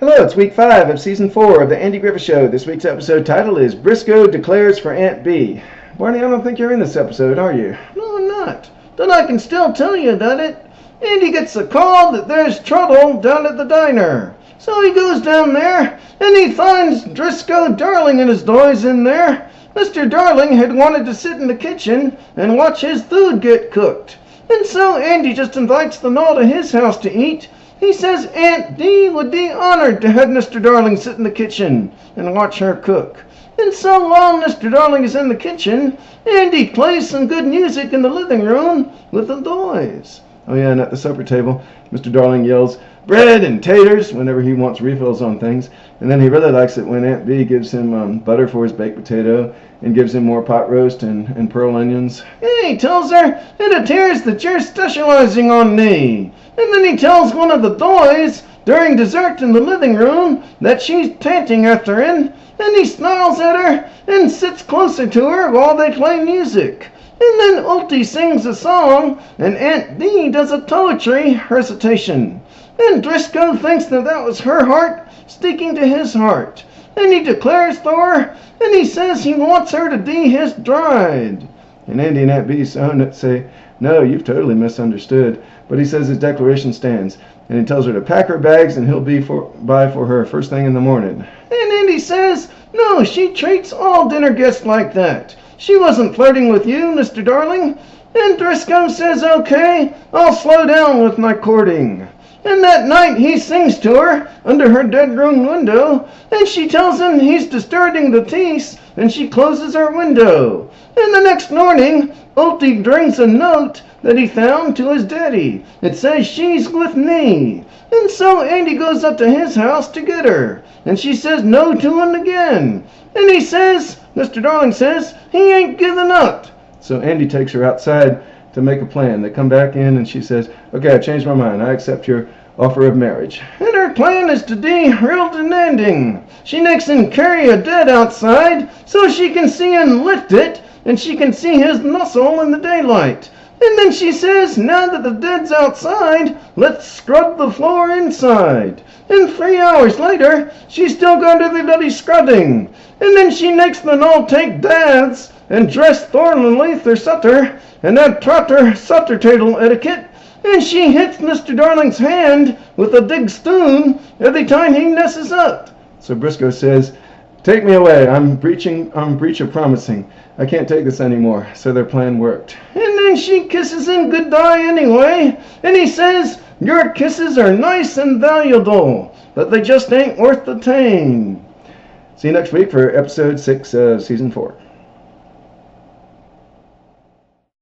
Hello, it's week 5 of season 4 of the Andy Griffith Show. This week's episode title is Briscoe Declares for Aunt B. Barney, I don't think you're in this episode, are you? No, I'm not. Then I can still tell you about it. Andy gets a call that there's trouble down at the diner. So he goes down there, and he finds Briscoe Darling and his boys in there. Mr. Darling had wanted to sit in the kitchen and watch his food get cooked. And so Andy just invites them all to his house to eat. He says Aunt D would be honored to have Mr. Darling sit in the kitchen and watch her cook. And so while Mr. Darling is in the kitchen, Andy plays some good music in the living room with the boys. Oh yeah, and at the supper table, Mr. Darling yells, "Bread and taters," whenever he wants refills on things. And then he really likes it when Aunt B gives him butter for his baked potato and gives him more pot roast and pearl onions. And he tells her, "It appears that you're specializing on me." And then he tells one of the boys during dessert in the living room that she's panting after him, and he snarls at her and sits closer to her while they play music. And then Ulti sings a song, and Aunt D does a poetry recitation. And Briscoe thinks that was her heart speaking to his heart. And he declares to her, and he says he wants her to be his bride. And Andy and Aunt B say, "No, you've totally misunderstood." But he says his declaration stands. And he tells her to pack her bags and he'll be by for her first thing in the morning. And Andy says, "No, she treats all dinner guests like that. She wasn't flirting with you, Mr. Darling." And Briscoe says, "Okay, I'll slow down with my courting." And that night he sings to her under her bedroom window, and she tells him he's disturbing the peace, and she closes her window. And the next morning, Ulti brings a note that he found to his daddy. It says she's with me. And so Andy goes up to his house to get her, and she says no to him again. And he says, Mr. Darling says, he ain't giving up. So Andy takes her outside to make a plan. They come back in and she says, "Okay, I changed my mind. I accept your offer of marriage." And her plan is to be real demanding. She makes him carry a bed outside so she can see him lift it and she can see his muscle in the daylight. And then she says, now that the bed's outside, let's scrub the floor inside. And 3 hours later, she's still got everybody scrubbing. And then she makes them all take baths and dress thoroughly for supper, and that proper supper table etiquette. And she hits Mr. Darling's hand with a big spoon every time he messes up. So Briscoe says, "Take me away. I'm breach of promising. I can't take this anymore." So their plan worked. And then she kisses him goodbye anyway. And he says, "Your kisses are nice and valuable, but they just ain't worth the pain." See you next week for episode 6 of season 4.